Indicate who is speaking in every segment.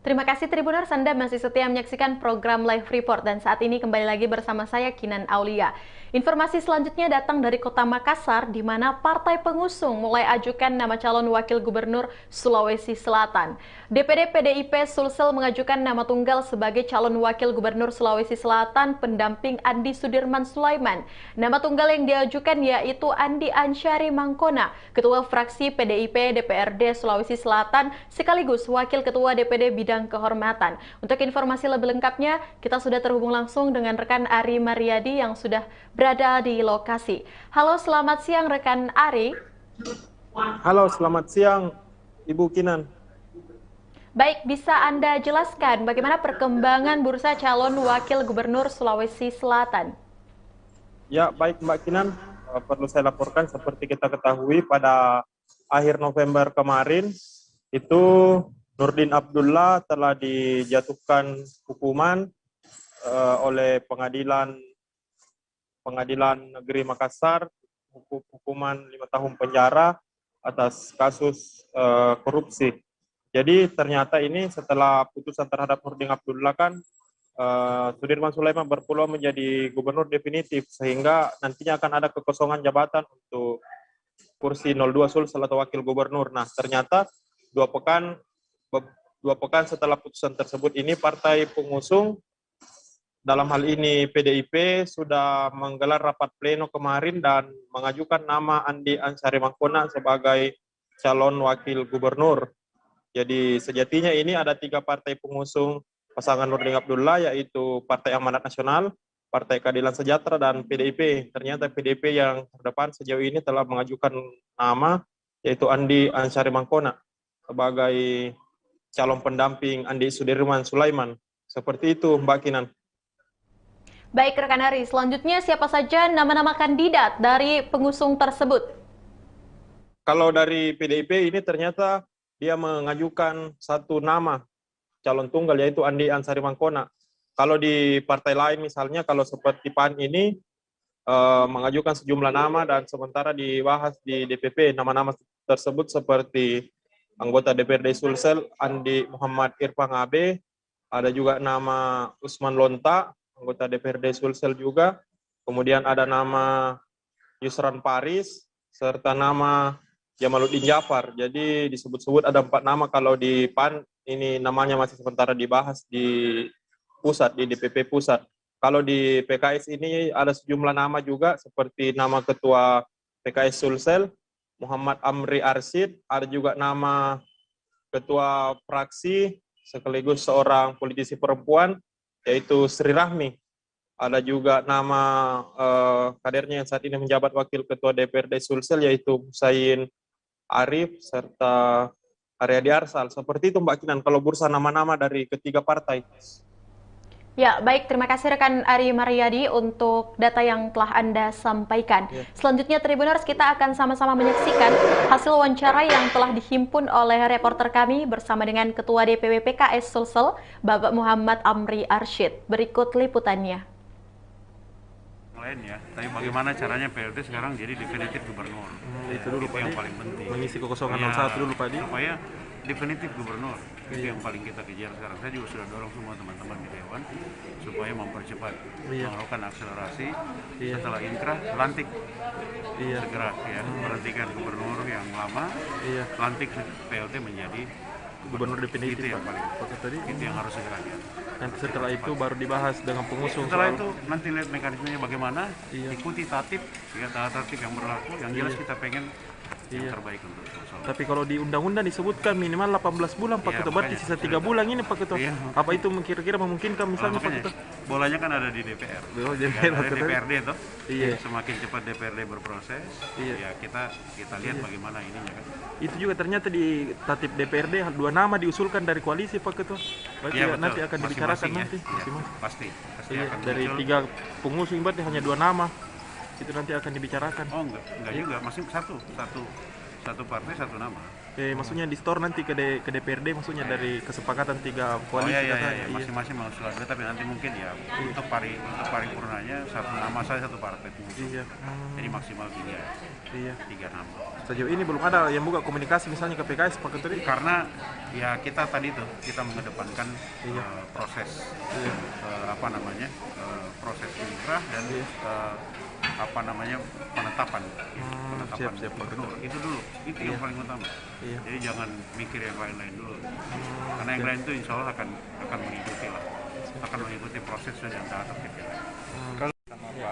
Speaker 1: Terima kasih Tribuners, Anda masih setia menyaksikan program Live Report dan saat ini kembali lagi bersama saya Kinan Aulia. Informasi selanjutnya datang dari Kota Makassar di mana partai pengusung mulai ajukan nama calon wakil gubernur Sulawesi Selatan. DPD PDIP Sulsel mengajukan nama tunggal sebagai calon wakil gubernur Sulawesi Selatan pendamping Andi Sudirman Sulaiman. Nama tunggal yang diajukan yaitu Andi Ansyari Mangkona, Ketua Fraksi PDIP DPRD Sulawesi Selatan sekaligus Wakil Ketua DPD Bidang Kehormatan. Untuk informasi lebih lengkapnya, kita sudah terhubung langsung dengan rekan Ari Mariadi yang sudah berada di lokasi. Halo, selamat siang rekan Ari.
Speaker 2: Halo, selamat siang Ibu Kinan.
Speaker 1: Baik, bisa Anda jelaskan bagaimana perkembangan bursa calon wakil gubernur Sulawesi Selatan?
Speaker 2: Ya, baik Mbak Kinan, perlu saya laporkan seperti kita ketahui pada akhir November kemarin itu Nurdin Abdullah telah dijatuhkan hukuman oleh Pengadilan Negeri Makassar, hukuman 5 tahun penjara atas kasus korupsi. Jadi ternyata ini setelah putusan terhadap Nurdin Abdullah kan Sudirman Sulaiman berpeluang menjadi gubernur definitif sehingga nantinya akan ada kekosongan jabatan untuk kursi 02 Sulsel atau wakil gubernur. Nah, ternyata dua pekan setelah putusan tersebut ini partai pengusung dalam hal ini PDIP sudah menggelar rapat pleno kemarin dan mengajukan nama Andi Ansyari Mangkona sebagai calon wakil gubernur. Jadi sejatinya ini ada 3 partai pengusung pasangan Nurdin Abdullah, yaitu Partai Amanat Nasional, Partai Keadilan Sejahtera, dan PDIP. Ternyata PDIP yang terdepan sejauh ini telah mengajukan nama yaitu Andi Ansyari Mangkona sebagai calon pendamping Andi Sudirman Sulaiman. Seperti itu, Mbak Kinan.
Speaker 1: Baik rekan Ari, selanjutnya siapa saja nama-nama kandidat dari pengusung tersebut?
Speaker 2: Kalau dari PDIP ini ternyata dia mengajukan satu nama calon tunggal yaitu Andi Ansyari Mangkona. Kalau di partai lain misalnya kalau seperti PAN ini mengajukan sejumlah nama dan sementara dibahas di DPP nama-nama tersebut seperti anggota DPRD Sulsel Andi Muhammad Irfan Abe, ada juga nama Usman Lonta, anggota DPRD Sulsel juga, kemudian ada nama Yusran Paris, serta nama Jamaluddin Jafar. Jadi disebut-sebut ada 4 nama. Kalau di PAN ini namanya masih sementara dibahas di pusat, di DPP pusat. Kalau di PKS ini ada sejumlah nama juga seperti nama Ketua PKS Sulsel Muhammad Amri Arsyid, ada juga nama Ketua Fraksi sekaligus seorang politisi perempuan yaitu Sri Rahmi. Ada juga nama kadernya yang saat ini menjabat Wakil Ketua DPRD Sulsel yaitu Husain Arif serta Aryadi Arsal. Seperti itu Mbak Kinan kalau bursa nama-nama dari ketiga partai.
Speaker 1: Ya, baik. Terima kasih rekan Ari Mariadi untuk data yang telah Anda sampaikan.
Speaker 2: Ya.
Speaker 1: Selanjutnya, Tribuners, kita akan sama-sama menyaksikan hasil wawancara yang telah dihimpun oleh reporter kami bersama dengan Ketua DPW PKS Sulsel, Bapak Muhammad Amri Arsyid. Berikut liputannya.
Speaker 3: Lain ya, tapi bagaimana caranya PLT sekarang jadi definitif gubernur.
Speaker 4: Itu dulu
Speaker 3: itu yang paling penting.
Speaker 4: Mengisi kekosongan
Speaker 3: Ya,
Speaker 4: 01 dulu Pak Di.
Speaker 3: supaya definitif gubernur. Itu yang paling kita kejar sekarang. Saya juga sudah dorong semua teman-teman di Dewan supaya mempercepat, melakukan akselerasi. Setelah inkrah, lantik segera ya, berhentikan gubernur yang lama, lantik PLT menjadi
Speaker 4: Gubernur definitif
Speaker 3: itu yang
Speaker 4: Pak.
Speaker 3: paling
Speaker 4: Tadi
Speaker 3: itu yang harus segera ya.
Speaker 4: nanti setelah itu baru dibahas dengan pengusung.
Speaker 3: Setelah
Speaker 4: soal-
Speaker 3: itu nanti lihat mekanismenya bagaimana, ikuti tatip, ya tatip yang berlaku. Yang jelas kita pengen yang terbaik untuk Sulsel.
Speaker 4: Tapi kalau di undang-undang disebutkan minimal 18 bulan Pak
Speaker 3: Iya,
Speaker 4: Ketua, berarti
Speaker 3: makanya.
Speaker 4: sisa 3 bulan ini Pak Ketua.
Speaker 3: Iya.
Speaker 4: Apa itu kira-kira memungkinkan misalnya Pak
Speaker 3: Makanya
Speaker 4: Ketua?
Speaker 3: bolanya kan ada di DPR.
Speaker 4: Oh,
Speaker 3: Ya,
Speaker 4: DPR,
Speaker 3: ada
Speaker 4: Ketua.
Speaker 3: DPRD toh.
Speaker 4: Iya.
Speaker 3: Semakin cepat DPRD berproses, ya kita lihat bagaimana ininya kan.
Speaker 4: Itu juga ternyata di tatip DPRD 2 nama diusulkan dari koalisi Pak Ketua. Berarti
Speaker 3: Iya, betul.
Speaker 4: nanti akan dibicarakan
Speaker 3: Masing-masing
Speaker 4: nanti.
Speaker 3: ya. Iya, pasti
Speaker 4: Iya,
Speaker 3: akan
Speaker 4: dari
Speaker 3: muncul.
Speaker 4: 3 pengusung berarti hanya 2 nama. Itu nanti akan dibicarakan.
Speaker 3: Oh enggak juga, masih satu partai satu nama.
Speaker 4: Maksudnya di store nanti ke DPRD, maksudnya dari kesepakatan 3
Speaker 3: Oh
Speaker 4: koalisi
Speaker 3: iya,
Speaker 4: katanya.
Speaker 3: iya. Masing-masing mengusulkan, tapi nanti mungkin ya untuk paripurnanya satu nama saya satu partai pengusung.
Speaker 4: Iya.
Speaker 3: Jadi maksimal
Speaker 4: Iya.
Speaker 3: 3 nama.
Speaker 4: Sejauh ini belum ada yang buka komunikasi misalnya ke PKS Pak Ketua.
Speaker 3: Karena ya kita tadi tuh kita mengedepankan proses proses inkrah dan penetapan
Speaker 4: Siap, Pak
Speaker 3: gubernur. Itu dulu, itu yang paling utama.
Speaker 4: Iya.
Speaker 3: Jadi jangan mikir yang lain-lain dulu. Karena yang lain itu insya Allah akan mengikuti lah, akan mengikuti proses yang sudah ada PPL.
Speaker 4: Iya.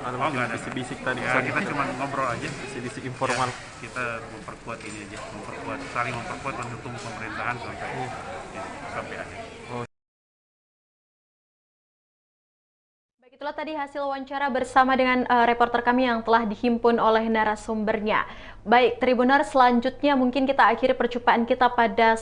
Speaker 4: Ada
Speaker 3: Oh, nggak ada.
Speaker 4: bisik-bisik tadi.
Speaker 3: Ya, kita cuma ngobrol aja.
Speaker 4: Bisik-bisik informal.
Speaker 3: Ya, kita memperkuat ini aja, saling memperkuat mendukung pemerintahan sampai akhir.
Speaker 1: Baik, itulah tadi hasil wawancara bersama dengan reporter kami yang telah dihimpun oleh narasumbernya. Baik, Tribuners, selanjutnya mungkin kita akhiri perjumpaan kita pada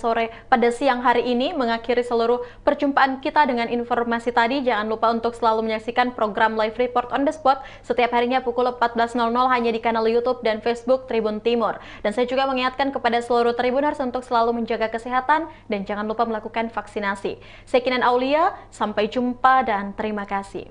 Speaker 1: siang hari ini, mengakhiri seluruh perjumpaan kita dengan informasi tadi. Jangan lupa untuk selalu menyaksikan program Live Report on the Spot setiap harinya pukul 14.00 hanya di kanal YouTube dan Facebook Tribun Timur. Dan saya juga mengingatkan kepada seluruh Tribuners untuk selalu menjaga kesehatan dan jangan lupa melakukan vaksinasi. Saya Kinan Aulia, sampai jumpa dan terima kasih.